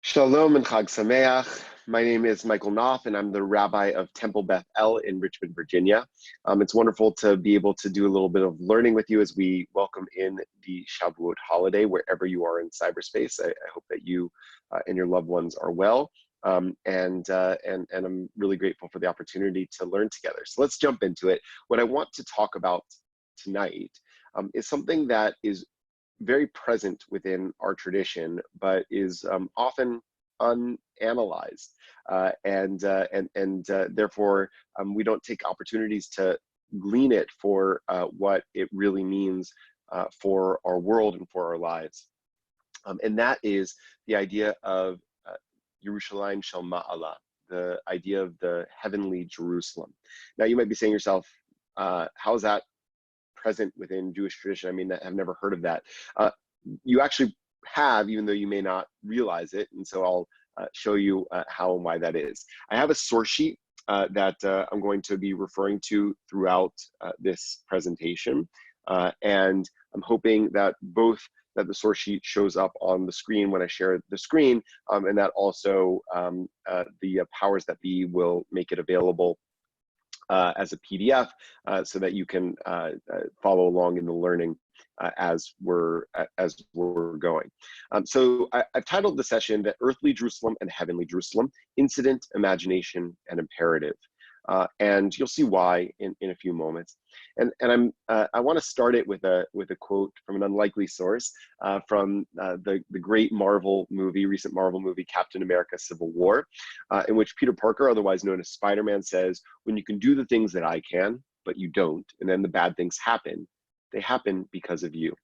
Shalom and Chag Sameach. My name is Michael Knopf, and I'm the Rabbi of Temple Beth-El in Richmond, Virginia. It's wonderful to be able to do a little bit of learning with you as we welcome in the Shavuot holiday, wherever you are in cyberspace. I hope that you and your loved ones are well, and I'm really grateful for the opportunity to learn together. So let's jump into it. What I want to talk about tonight is something that is very present within our tradition, but is often unanalyzed, and therefore we don't take opportunities to glean it for what it really means for our world and for our lives. And that is the idea of Yerushalayim Shel Ma'ala, the idea of the heavenly Jerusalem. Now you might be saying to yourself, how is that present within Jewish tradition? I mean, I've never heard of that. You actually have, even though you may not realize it. And so I'll show you how and why that is. I have a source sheet that I'm going to be referring to throughout this presentation. And I'm hoping that that the source sheet shows up on the screen when I share the screen, and that also the powers that be will make it available as a PDF so that you can follow along in the learning as we're going. So I've titled the session "The Earthly Jerusalem and Heavenly Jerusalem: Incident, Imagination, and Imperative," and you'll see why in a few moments. And I want to start it with a quote from an unlikely source from the great recent Marvel movie, Captain America: Civil War, in which Peter Parker, otherwise known as Spider-Man, says, "When you can do the things that I can, but you don't, and then the bad things happen, they happen because of you."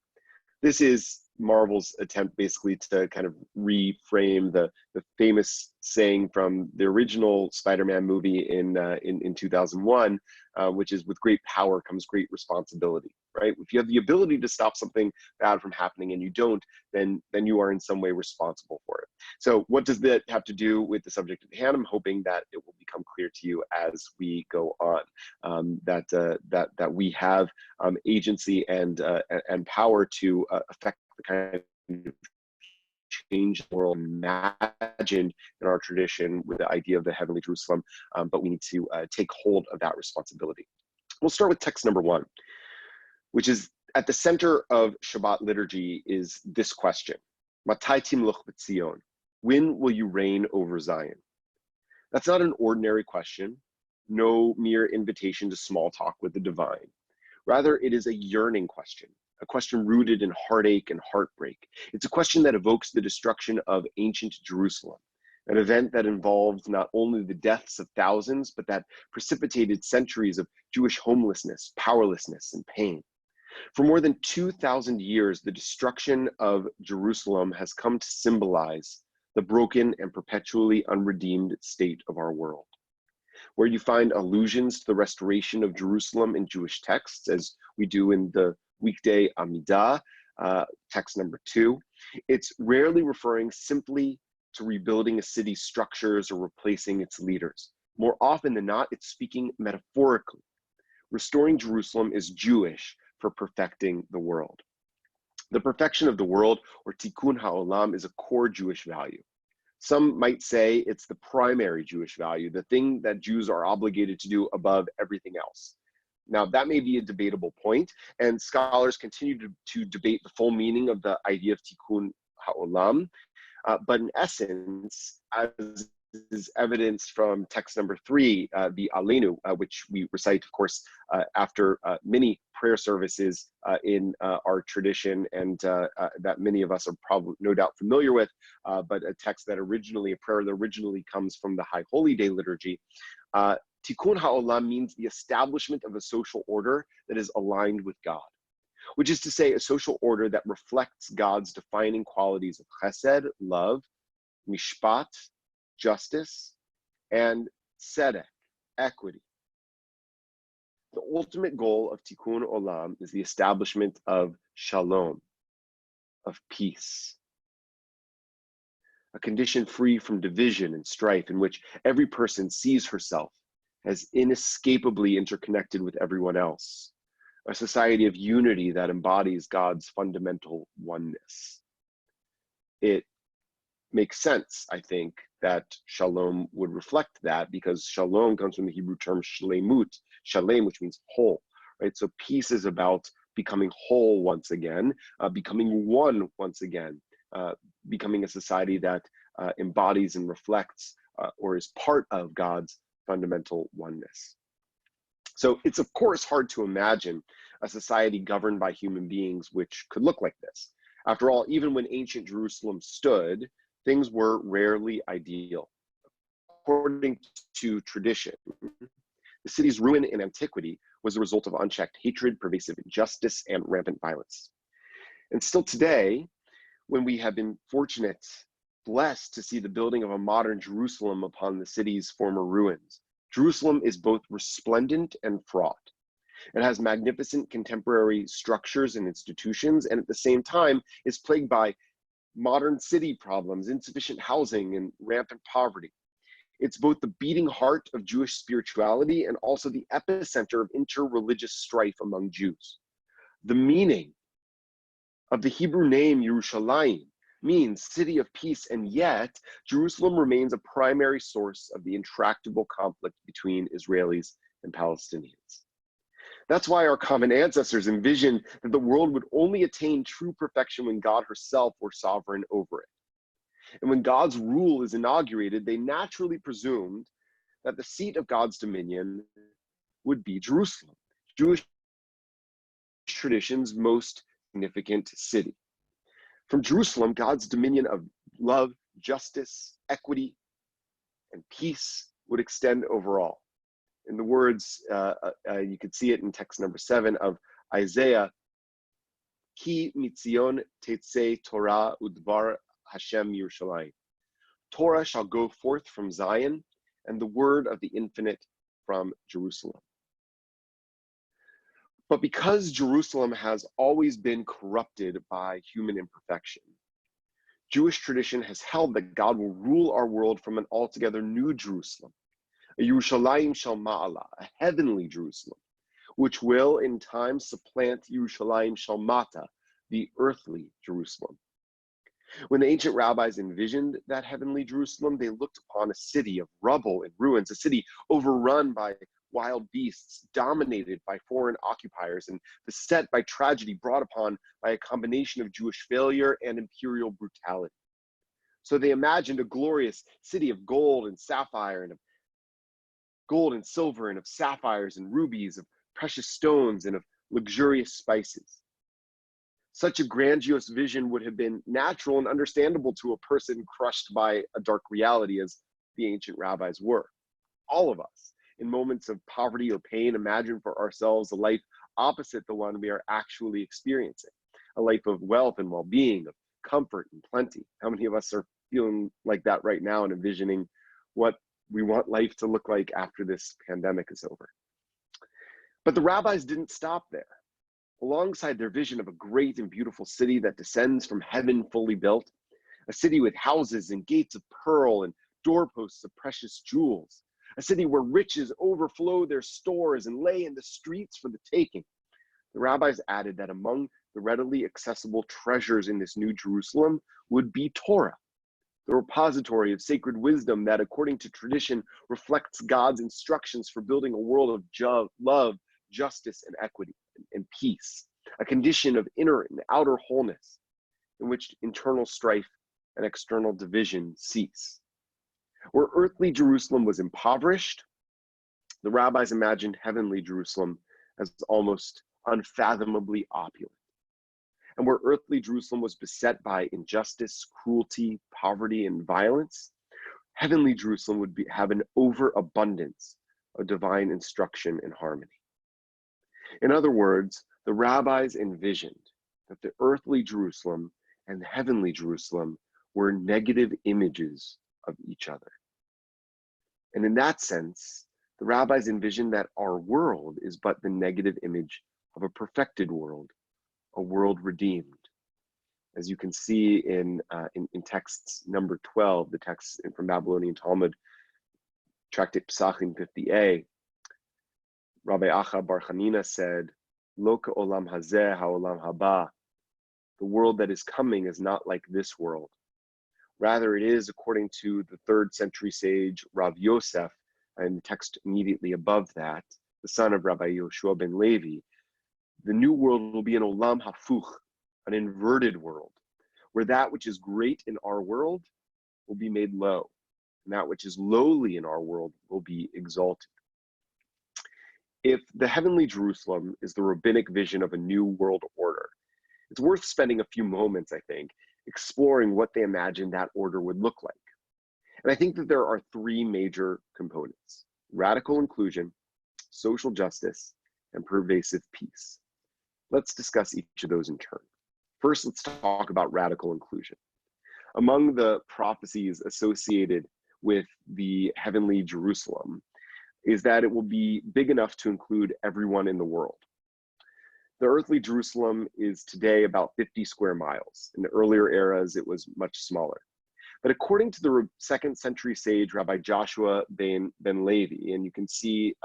This is Marvel's attempt basically to kind of reframe the famous saying from the original Spider-Man movie in 2001, which is, with great power comes great responsibility, right? If you have the ability to stop something bad from happening and you don't, then you are in some way responsible for it. So what does that have to do with the subject at hand? I'm hoping that it will become clear to you as we go on, that we have agency and power to affect the kind of change the world imagined in our tradition with the idea of the heavenly Jerusalem, but we need to take hold of that responsibility. We'll start with text number 1, which is at the center of Shabbat liturgy, is this question: Matai timloch b'Tzion? When will you reign over Zion? That's not an ordinary question, no mere invitation to small talk with the divine. Rather, it is a yearning question, a question rooted in heartache and heartbreak. It's a question that evokes the destruction of ancient Jerusalem, an event that involved not only the deaths of thousands, but that precipitated centuries of Jewish homelessness, powerlessness, and pain. For more than 2,000 years, the destruction of Jerusalem has come to symbolize the broken and perpetually unredeemed state of our world. Where you find allusions to the restoration of Jerusalem in Jewish texts, as we do in the weekday Amidah, text number 2, it's rarely referring simply to rebuilding a city's structures or replacing its leaders. More often than not, it's speaking metaphorically. Restoring Jerusalem is Jewish for perfecting the world. The perfection of the world, or Tikkun Olam, is a core Jewish value. Some might say it's the primary Jewish value, the thing that Jews are obligated to do above everything else. Now, that may be a debatable point, and scholars continue to debate the full meaning of the idea of Tikkun Olam, but in essence, as is evidenced from text number 3, the Aleinu, which we recite, of course, after many prayer services in our tradition, and that many of us are probably no doubt familiar with, but a prayer that originally comes from the High Holy Day liturgy. Tikkun Ha'olam means the establishment of a social order that is aligned with God, which is to say a social order that reflects God's defining qualities of chesed, love, mishpat, justice, and tzedek, equity. The ultimate goal of Tikkun Olam is the establishment of shalom, of peace, a condition free from division and strife, in which every person sees herself as inescapably interconnected with everyone else, a society of unity that embodies God's fundamental oneness. It makes sense, I think, that shalom would reflect that, because shalom comes from the Hebrew term shlemut, shalem, which means whole, right? So peace is about becoming whole once again, becoming one once again, becoming a society that embodies and reflects or is part of God's fundamental oneness. So it's of course hard to imagine a society governed by human beings which could look like this. After all, even when ancient Jerusalem stood, things were rarely ideal. According to tradition, the city's ruin in antiquity was the result of unchecked hatred, pervasive injustice, and rampant violence. And still today, when we have been blessed to see the building of a modern Jerusalem upon the city's former ruins, Jerusalem is both resplendent and fraught. It has magnificent contemporary structures and institutions, and at the same time is plagued by modern city problems, insufficient housing, and rampant poverty. It's both the beating heart of Jewish spirituality and also the epicenter of interreligious strife among Jews. The meaning of the Hebrew name Yerushalayim means city of peace, and yet Jerusalem remains a primary source of the intractable conflict between Israelis and Palestinians. That's why our common ancestors envisioned that the world would only attain true perfection when God herself were sovereign over it. And when God's rule is inaugurated, they naturally presumed that the seat of God's dominion would be Jerusalem, Jewish tradition's most significant city. From Jerusalem, God's dominion of love, justice, equity, and peace would extend over all. In the words, you could see it in text number 7 of Isaiah, Ki mitzion tetzei Torah udvar Hashem Yerushalayim. Torah shall go forth from Zion, and the word of the infinite from Jerusalem. But because Jerusalem has always been corrupted by human imperfection, Jewish tradition has held that God will rule our world from an altogether new Jerusalem, a Yerushalayim shel Ma'ala, a heavenly Jerusalem, which will in time supplant Yerushalayim shel Mata, the earthly Jerusalem. When the ancient rabbis envisioned that heavenly Jerusalem, they looked upon a city of rubble and ruins, a city overrun by wild beasts, dominated by foreign occupiers, and beset by tragedy brought upon by a combination of Jewish failure and imperial brutality. So they imagined a glorious city of gold and sapphire, and of gold and silver, and of sapphires and rubies, of precious stones, and of luxurious spices. Such a grandiose vision would have been natural and understandable to a person crushed by a dark reality, as the ancient rabbis were. All of us, in moments of poverty or pain, imagine for ourselves a life opposite the one we are actually experiencing, a life of wealth and well-being, of comfort and plenty. How many of us are feeling like that right now and envisioning what we want life to look like after this pandemic is over? But the rabbis didn't stop there. Alongside their vision of a great and beautiful city that descends from heaven fully built, a city with houses and gates of pearl and doorposts of precious jewels, a city where riches overflow their stores and lay in the streets for the taking, the rabbis added that among the readily accessible treasures in this new Jerusalem would be Torah, the repository of sacred wisdom that, according to tradition, reflects God's instructions for building a world of love, justice, and equity, and peace, a condition of inner and outer wholeness in which internal strife and external division cease. Where earthly Jerusalem was impoverished, the rabbis imagined heavenly Jerusalem as almost unfathomably opulent. And where earthly Jerusalem was beset by injustice, cruelty, poverty, and violence, heavenly Jerusalem would have an overabundance of divine instruction and harmony. In other words, the rabbis envisioned that the earthly Jerusalem and the heavenly Jerusalem were negative images of each other. And in that sense, the rabbis envisioned that our world is but the negative image of a perfected world, a world redeemed. As you can see in text number 12, the text from Babylonian Talmud, Tractate Pesachim 50a, Rabbi Acha Bar Chanina said, Lo ka'olam hazeh ha'olam haba. The world that is coming is not like this world. Rather, it is, according to the 3rd century sage Rav Yosef, and the text immediately above that, the son of Rabbi Yoshua ben Levi, the new world will be an Olam Hafuch, an inverted world, where that which is great in our world will be made low, and that which is lowly in our world will be exalted. If the heavenly Jerusalem is the rabbinic vision of a new world order, it's worth spending a few moments, I think, exploring what they imagine that order would look like. And I think that there are 3 major components: radical inclusion, social justice, and pervasive peace. Let's discuss each of those in turn. First, let's talk about radical inclusion. Among the prophecies associated with the heavenly Jerusalem is that it will be big enough to include everyone in the world. The earthly Jerusalem is today about 50 square miles. In the earlier eras, it was much smaller. But according to the 2nd century sage, Rabbi Joshua ben Levi, and you can see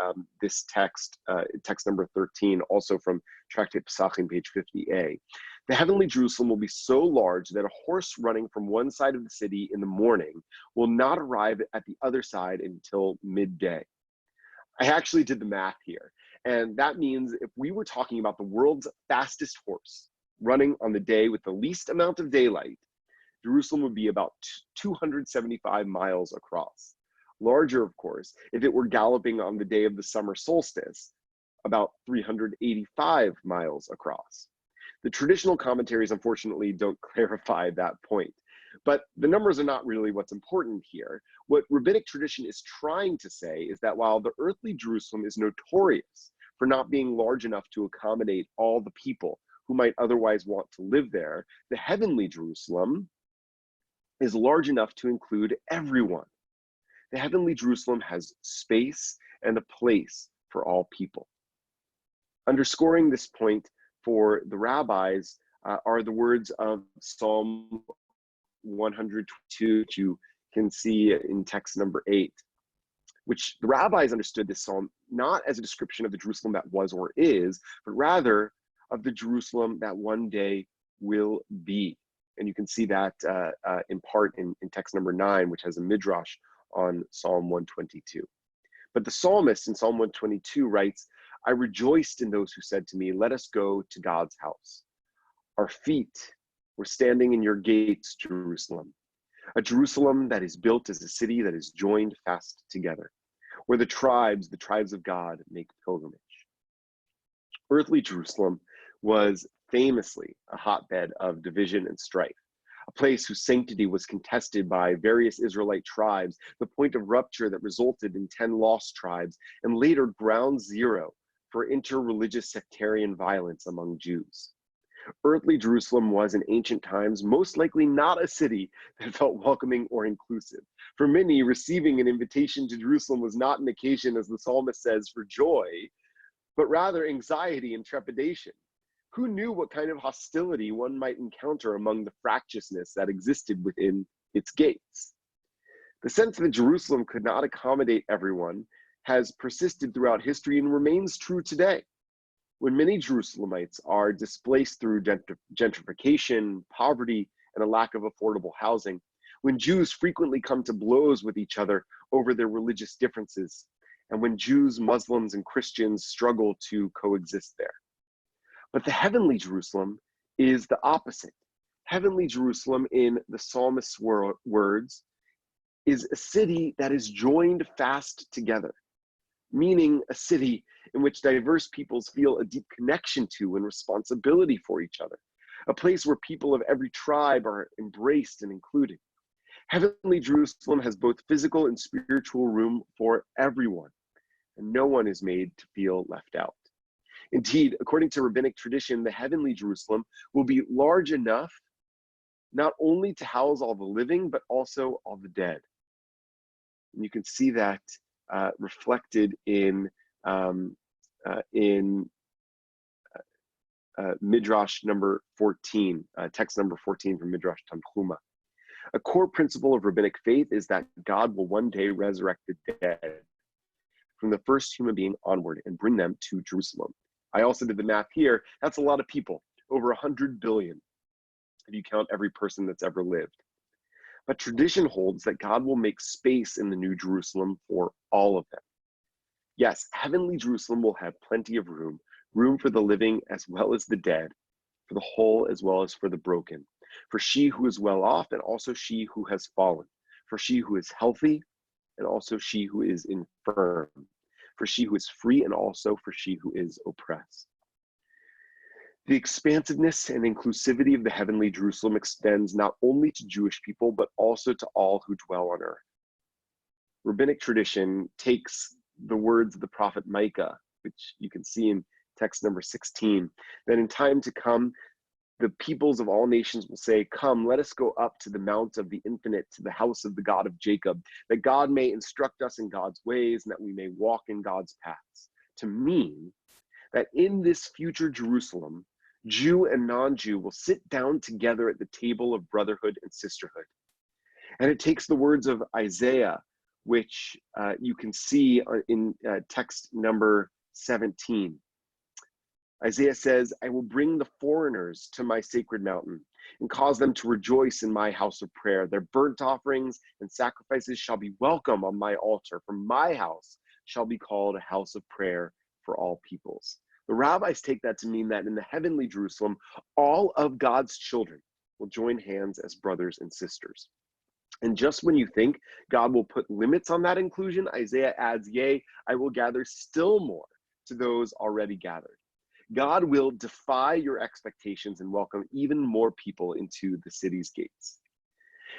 this text, text number 13, also from Tractate Pesachim, page 50a, the heavenly Jerusalem will be so large that a horse running from one side of the city in the morning will not arrive at the other side until midday. I actually did the math here, and that means if we were talking about the world's fastest horse running on the day with the least amount of daylight, Jerusalem would be about 275 miles across. Larger, of course, if it were galloping on the day of the summer solstice, about 385 miles across. The traditional commentaries, unfortunately, don't clarify that point. But the numbers are not really what's important here. What rabbinic tradition is trying to say is that while the earthly Jerusalem is notorious for not being large enough to accommodate all the people who might otherwise want to live there, the heavenly Jerusalem is large enough to include everyone. The heavenly Jerusalem has space and a place for all people. Underscoring this point for the rabbis are the words of Psalm 122, which you can see in text number 8, which the rabbis understood this psalm not as a description of the Jerusalem that was or is, but rather of the Jerusalem that one day will be. And you can see that in part in text number 9, which has a midrash on Psalm 122. But the psalmist in Psalm 122 writes, "I rejoiced in those who said to me, 'Let us go to God's house.' Our feet were standing in your gates, Jerusalem, a Jerusalem that is built as a city that is joined fast together, where the tribes of God, make pilgrimage." Earthly Jerusalem was famously a hotbed of division and strife, a place whose sanctity was contested by various Israelite tribes, the point of rupture that resulted in 10 lost tribes, and later ground zero for interreligious sectarian violence among Jews. Earthly Jerusalem was in ancient times most likely not a city that felt welcoming or inclusive. For many, receiving an invitation to Jerusalem was not an occasion, as the psalmist says, for joy, but rather anxiety and trepidation. Who knew what kind of hostility one might encounter among the fractiousness that existed within its gates? The sense that Jerusalem could not accommodate everyone has persisted throughout history and remains true today. When many Jerusalemites are displaced through gentrification, poverty, and a lack of affordable housing, when Jews frequently come to blows with each other over their religious differences, and when Jews, Muslims, and Christians struggle to coexist there. But the heavenly Jerusalem is the opposite. Heavenly Jerusalem, in the psalmist's words, is a city that is joined fast together, meaning a city in which diverse peoples feel a deep connection to and responsibility for each other, a place where people of every tribe are embraced and included. Heavenly Jerusalem has both physical and spiritual room for everyone, and no one is made to feel left out. Indeed, according to rabbinic tradition, the heavenly Jerusalem will be large enough not only to house all the living, but also all the dead. And you can see that reflected in Midrash number 14, text number 14 from Midrash Tanchuma. A core principle of rabbinic faith is that God will one day resurrect the dead from the first human being onward and bring them to Jerusalem. I also did the math here. That's a lot of people, over 100 billion, if you count every person that's ever lived. But tradition holds that God will make space in the New Jerusalem for all of them. Yes, heavenly Jerusalem will have plenty of room, room for the living as well as the dead, for the whole as well as for the broken, for she who is well off and also she who has fallen, for she who is healthy and also she who is infirm, for she who is free and also for she who is oppressed. The expansiveness and inclusivity of the heavenly Jerusalem extends not only to Jewish people, but also to all who dwell on earth. Rabbinic tradition takes the words of the prophet Micah, which you can see in text number 16, that in time to come, the peoples of all nations will say, "Come, let us go up to the mount of the infinite, to the house of the God of Jacob, that God may instruct us in God's ways and that we may walk in God's paths." To mean that in this future Jerusalem, Jew and non-Jew will sit down together at the table of brotherhood and sisterhood. And it takes the words of Isaiah, which you can see in text number 17. Isaiah says, "I will bring the foreigners to my sacred mountain and cause them to rejoice in my house of prayer. Their burnt offerings and sacrifices shall be welcome on my altar, for my house shall be called a house of prayer for all peoples." The rabbis take that to mean that in the heavenly Jerusalem, all of God's children will join hands as brothers and sisters. And just when you think God will put limits on that inclusion, Isaiah adds, "Yea, I will gather still more to those already gathered." God will defy your expectations and welcome even more people into the city's gates.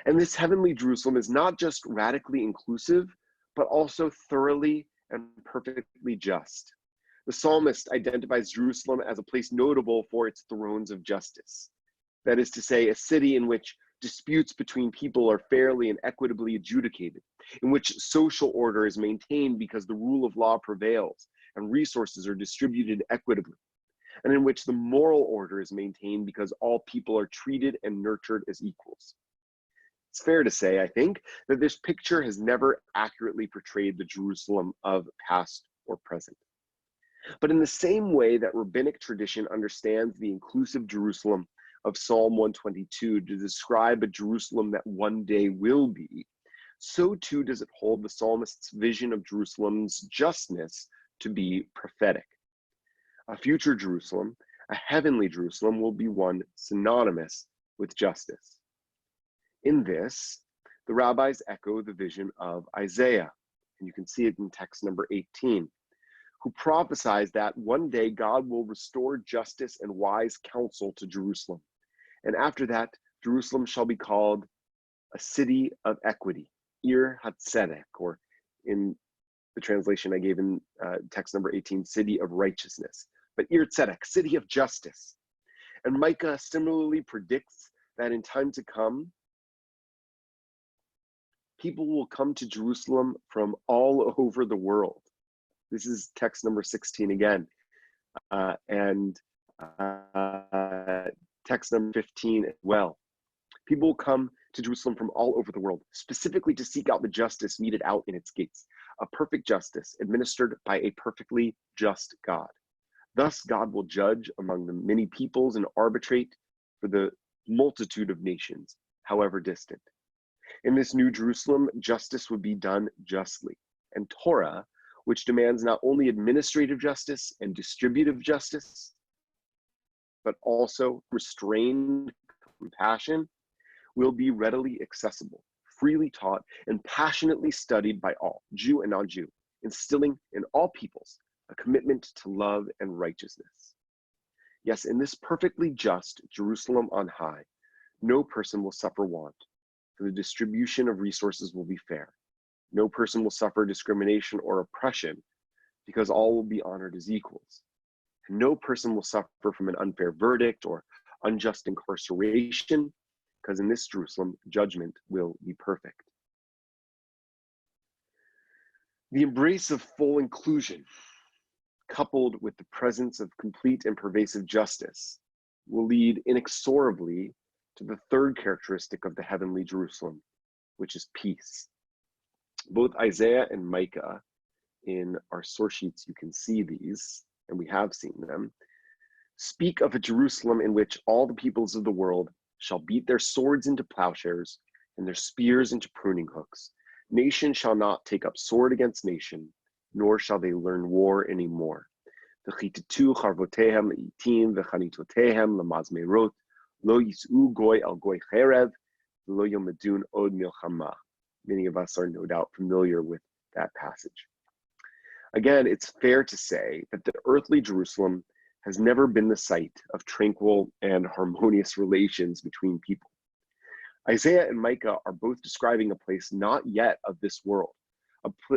And this heavenly Jerusalem is not just radically inclusive, but also thoroughly and perfectly just. The psalmist identifies Jerusalem as a place notable for its thrones of justice. That is to say, a city in which disputes between people are fairly and equitably adjudicated, in which social order is maintained because the rule of law prevails and resources are distributed equitably, and in which the moral order is maintained because all people are treated and nurtured as equals. It's fair to say, I think, that this picture has never accurately portrayed the Jerusalem of past or present. But in the same way that rabbinic tradition understands the inclusive Jerusalem of Psalm 122 to describe a Jerusalem that one day will be, so too does it hold the psalmist's vision of Jerusalem's justness to be prophetic. A future Jerusalem, a heavenly Jerusalem, will be one synonymous with justice. In this, the rabbis echo the vision of Isaiah, and you can see it in text number 18, who prophesies that one day God will restore justice and wise counsel to Jerusalem. And after that, Jerusalem shall be called a city of equity, Ir HaTzedek, or in the translation I gave in text number 18, city of righteousness. But Ir Tzedek, city of justice. And Micah similarly predicts that in time to come, people will come to Jerusalem from all over the world. This is text number 16 again. And text number 15 as well. People will come to Jerusalem from all over the world, specifically to seek out the justice meted out in its gates, a perfect justice administered by a perfectly just God. Thus, God will judge among the many peoples and arbitrate for the multitude of nations, however distant. In this new Jerusalem, justice would be done justly, and Torah, which demands not only administrative justice and distributive justice, but also restrained compassion, will be readily accessible, freely taught, and passionately studied by all, Jew and non-Jew, instilling in all peoples a commitment to love and righteousness. Yes, in this perfectly just Jerusalem on high, no person will suffer want, for the distribution of resources will be fair. No person will suffer discrimination or oppression, because all will be honored as equals. And no person will suffer from an unfair verdict or unjust incarceration, because in this Jerusalem, judgment will be perfect. The embrace of full inclusion, coupled with the presence of complete and pervasive justice, will lead inexorably to the third characteristic of the heavenly Jerusalem, which is peace. Both Isaiah and Micah, in our source sheets, you can see these, and we have seen them, speak of a Jerusalem in which all the peoples of the world shall beat their swords into plowshares and their spears into pruning hooks. Nation shall not take up sword against nation, nor shall they learn war anymore. V'chitetu charvotehem leitim v'chanitotehem lemazmerot, lo yis'u goy al goy cherev, v'lo yomadun od milchama. Many of us are no doubt familiar with that passage. Again, it's fair to say that the earthly Jerusalem has never been the site of tranquil and harmonious relations between people. Isaiah and Micah are both describing a place not yet of this world,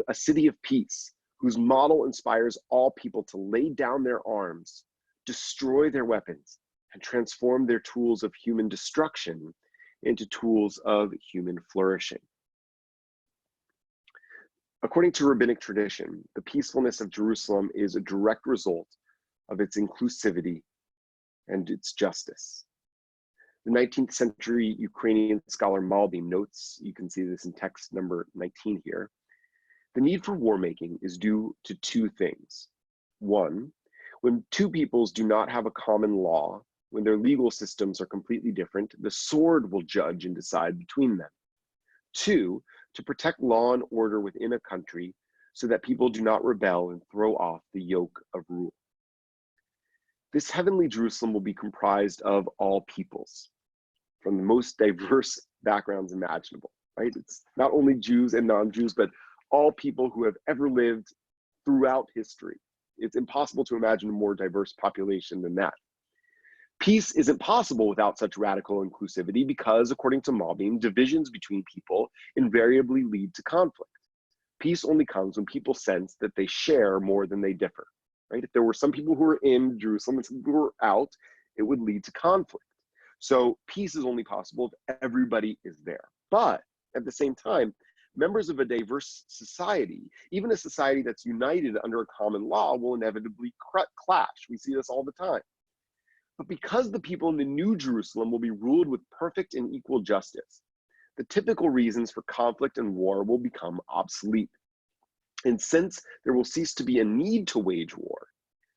a city of peace, whose model inspires all people to lay down their arms, destroy their weapons, and transform their tools of human destruction into tools of human flourishing. According to rabbinic tradition, the peacefulness of Jerusalem is a direct result of its inclusivity and its justice. The 19th century Ukrainian scholar Malby notes, you can see this in text number 19 here, the need for war making is due to two things. One, when two peoples do not have a common law, when their legal systems are completely different, the sword will judge and decide between them. Two, to protect law and order within a country so that people do not rebel and throw off the yoke of rule. This heavenly Jerusalem will be comprised of all peoples from the most diverse backgrounds imaginable, right? It's not only Jews and non-Jews, but all people who have ever lived throughout history. It's impossible to imagine a more diverse population than that. Peace isn't possible without such radical inclusivity because, according to Malbim, divisions between people invariably lead to conflict. Peace only comes when people sense that they share more than they differ, right? If there were some people who were in Jerusalem and some people who were out, it would lead to conflict. So peace is only possible if everybody is there. But at the same time, members of a diverse society, even a society that's united under a common law, will inevitably clash. We see this all the time. But because the people in the New Jerusalem will be ruled with perfect and equal justice, the typical reasons for conflict and war will become obsolete. And since there will cease to be a need to wage war,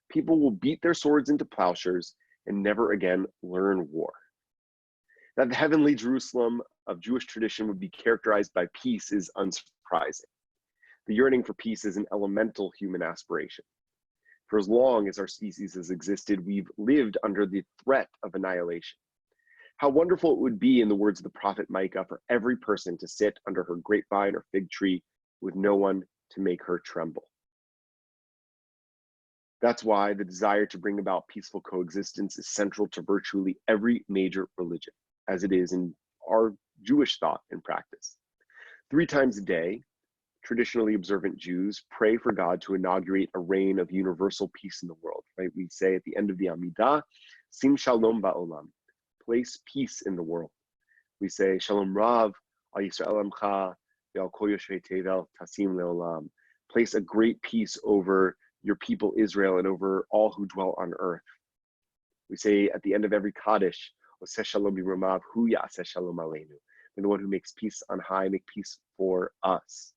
people will beat their swords into plowshares and never again learn war. That the heavenly Jerusalem of Jewish tradition would be characterized by peace is unsurprising. The yearning for peace is an elemental human aspiration. For as long as our species has existed, we've lived under the threat of annihilation. How wonderful it would be, in the words of the prophet Micah, for every person to sit under her grapevine or fig tree with no one to make her tremble. That's why the desire to bring about peaceful coexistence is central to virtually every major religion, as it is in our Jewish thought and practice. 3 times a day, traditionally observant Jews pray for God to inaugurate a reign of universal peace in the world, right? We say at the end of the Amidah, Sim Shalom Ba'olam, place peace in the world. We say, Shalom Rav, Al Yisrael Amcha, Ve'al Kol Yoshvei Tevel, Tasim Le'olam, place a great peace over your people Israel and over all who dwell on earth. We say at the end of every Kaddish, Oseh Shalom B'Romav, Hu Ya'aseh Shalom Aleinu. May the one who makes peace on high make peace for us.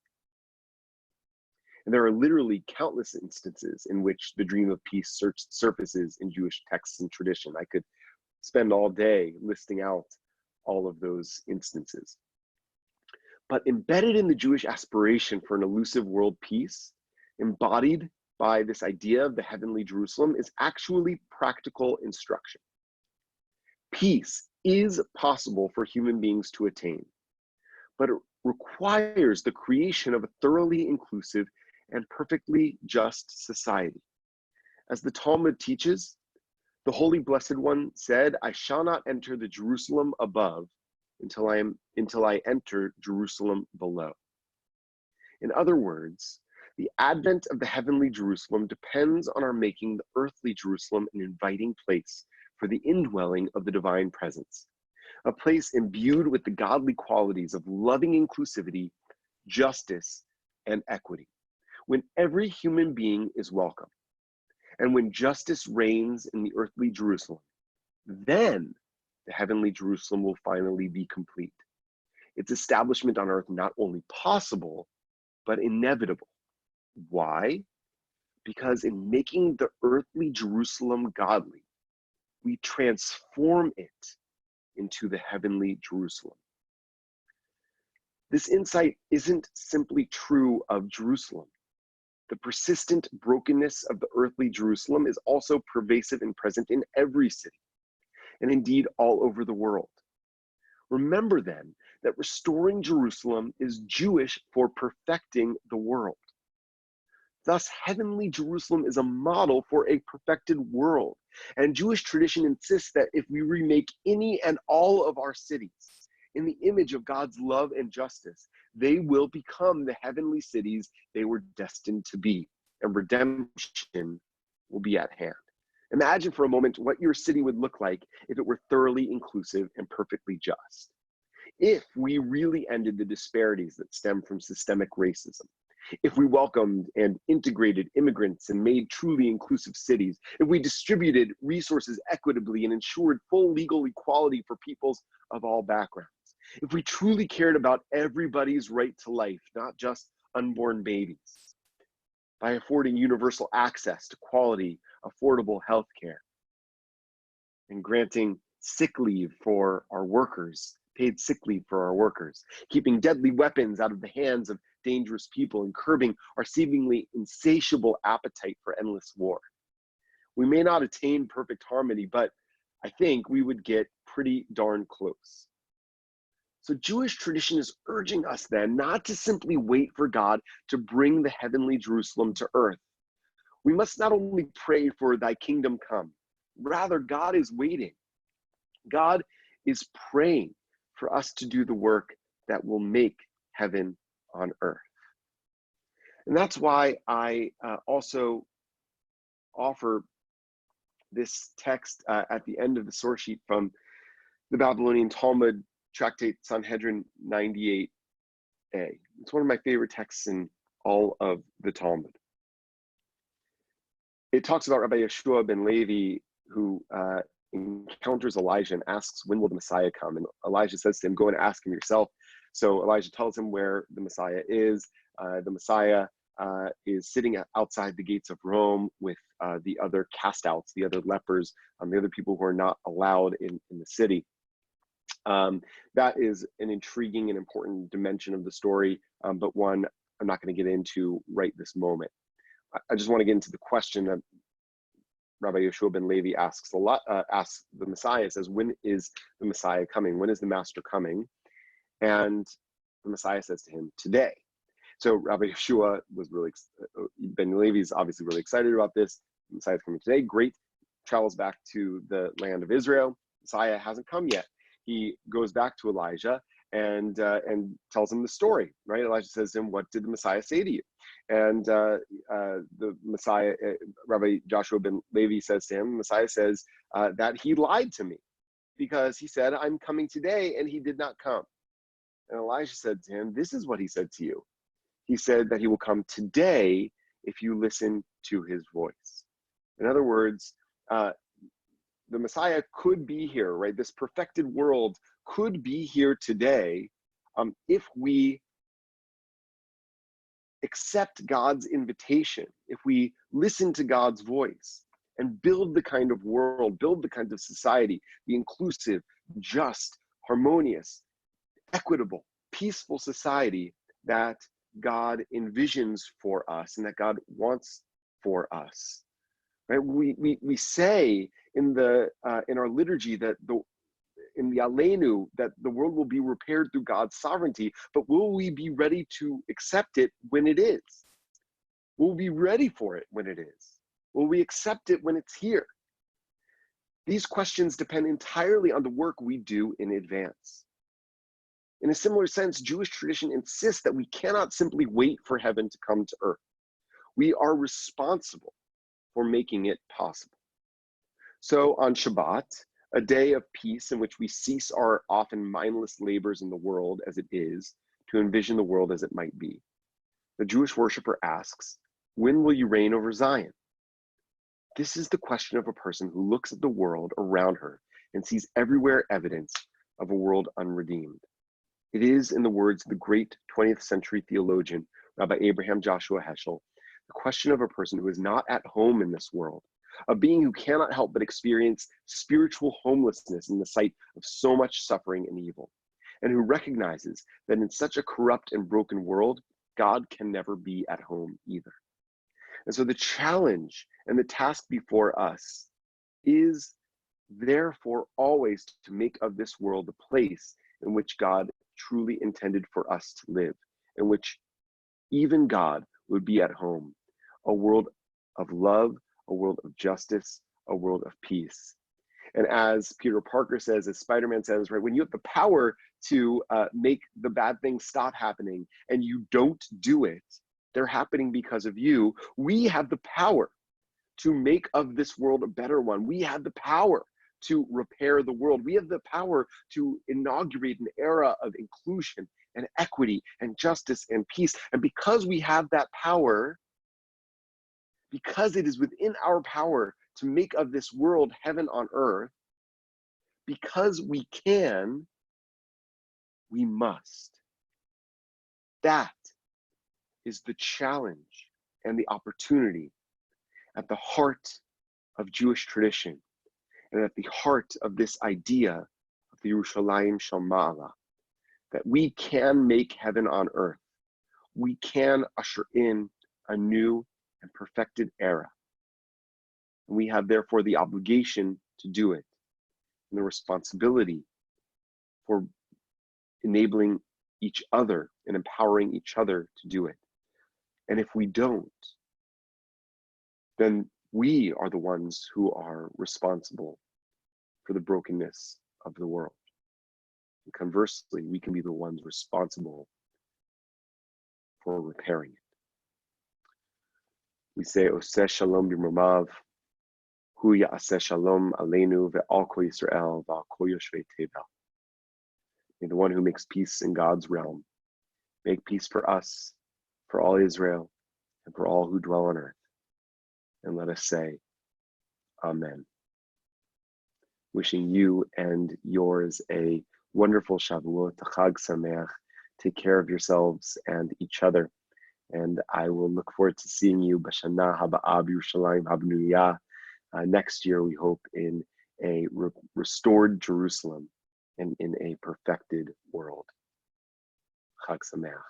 And there are literally countless instances in which the dream of peace surfaces in Jewish texts and tradition. I could spend all day listing out all of those instances. But embedded in the Jewish aspiration for an elusive world peace, embodied by this idea of the heavenly Jerusalem, is actually practical instruction. Peace is possible for human beings to attain, but it requires the creation of a thoroughly inclusive and perfectly just society. As the Talmud teaches, the Holy Blessed One said, I shall not enter the Jerusalem above until I enter Jerusalem below. In other words, the advent of the heavenly Jerusalem depends on our making the earthly Jerusalem an inviting place for the indwelling of the divine presence, a place imbued with the godly qualities of loving inclusivity, justice, and equity, when every human being is welcome, and when justice reigns in the earthly Jerusalem, then the heavenly Jerusalem will finally be complete. Its establishment on earth not only possible, but inevitable. Why? Because in making the earthly Jerusalem godly, we transform it into the heavenly Jerusalem. This insight isn't simply true of Jerusalem. The persistent brokenness of the earthly Jerusalem is also pervasive and present in every city, and indeed all over the world. Remember then that restoring Jerusalem is Jewish for perfecting the world. Thus, heavenly Jerusalem is a model for a perfected world. And Jewish tradition insists that if we remake any and all of our cities in the image of God's love and justice, they will become the heavenly cities they were destined to be, and redemption will be at hand. Imagine for a moment what your city would look like if it were thoroughly inclusive and perfectly just. If we really ended the disparities that stem from systemic racism, if we welcomed and integrated immigrants and made truly inclusive cities, if we distributed resources equitably and ensured full legal equality for peoples of all backgrounds, if we truly cared about everybody's right to life, not just unborn babies, by affording universal access to quality, affordable health care, and granting sick leave for our workers, paid sick leave for our workers, keeping deadly weapons out of the hands of dangerous people, and curbing our seemingly insatiable appetite for endless war. We may not attain perfect harmony, but I think we would get pretty darn close. So Jewish tradition is urging us then not to simply wait for God to bring the heavenly Jerusalem to earth. We must not only pray for thy kingdom come, rather God is waiting. God is praying for us to do the work that will make heaven on earth. And that's why I also offer this text at the end of the source sheet from the Babylonian Talmud, Tractate Sanhedrin 98a. It's one of my favorite texts in all of the Talmud. It talks about Rabbi Yeshua ben Levi, who encounters Elijah and asks, when will the Messiah come? And Elijah says to him, go and ask him yourself. So Elijah tells him where the Messiah is. The Messiah is sitting outside the gates of Rome with the other cast-outs, the other lepers, the other people who are not allowed in the city. That is an intriguing and important dimension of the story, but one I'm not going to get into right this moment. I just want to get into the question that Rabbi Yeshua ben Levi asks the Messiah, says, when is the Messiah coming? When is the Master coming? And the Messiah says to him, today. So Rabbi Yeshua was really, ben Levi is obviously really excited about this. The Messiah is coming today. Great. Travels back to the land of Israel. Messiah hasn't come yet. He goes back to Elijah and tells him the story, right? Elijah says to him, what did the Messiah say to you? And the Messiah, Rabbi Joshua ben Levi says to him, the Messiah says that he lied to me because he said, I'm coming today, and he did not come. And Elijah said to him, this is what he said to you. He said that he will come today if you listen to his voice. In other words, the Messiah could be here, right? This perfected world could be here today if we accept God's invitation, if we listen to God's voice and build the kind of world, build the kind of society, the inclusive, just, harmonious, equitable, peaceful society that God envisions for us and that God wants for us. Right? We say in our liturgy that in the Aleinu that the world will be repaired through God's sovereignty, but will we be ready to accept it when it is? Will we be ready for it when it is? Will we accept it when it's here? These questions depend entirely on the work we do in advance. In a similar sense, Jewish tradition insists that we cannot simply wait for heaven to come to earth. We are responsible for making it possible. So on Shabbat, a day of peace in which we cease our often mindless labors in the world as it is to envision the world as it might be, the Jewish worshiper asks, when will you reign over Zion? This is the question of a person who looks at the world around her and sees everywhere evidence of a world unredeemed. It is, in the words of the great 20th century theologian, Rabbi Abraham Joshua Heschel, the question of a person who is not at home in this world, a being who cannot help but experience spiritual homelessness in the sight of so much suffering and evil. and who recognizes that in such a corrupt and broken world, God can never be at home either. And so the challenge and the task before us is therefore always to make of this world a place in which God truly intended for us to live, in which even God would be at home, a world of love, a world of justice, a world of peace. And as Peter Parker says, as Spider-Man says, right, when you have the power to make the bad things stop happening and you don't do it, they're happening because of you. We have the power to make of this world a better one. We have the power to repair the world. We have the power to inaugurate an era of inclusion and equity and justice and peace. And because we have that power, because it is within our power to make of this world heaven on earth, because we can, we must. That is the challenge and the opportunity at the heart of Jewish tradition and at the heart of this idea of the Yerushalayim Shel Ma'ala, that we can make heaven on earth. We can usher in a new and perfected era. And we have therefore the obligation to do it and the responsibility for enabling each other and empowering each other to do it. And if we don't, then we are the ones who are responsible for the brokenness of the world. And conversely, we can be the ones responsible for repairing it. We say, Oseh Shalom b'mromav, Hu ya'aseh Shalom aleinu ve'al kol Yisrael ve'al kol yoshvei tevel. May the one who makes peace in God's realm make peace for us, for all Israel, and for all who dwell on earth. And let us say, Amen. Wishing you and yours a wonderful Shavuot, a Chag Sameach. Take care of yourselves and each other. And I will look forward to seeing you B'Shana Haba'a B'Yerushalayim Habnuyah next year, we hope, in a restored Jerusalem and in a perfected world. Chag Sameach.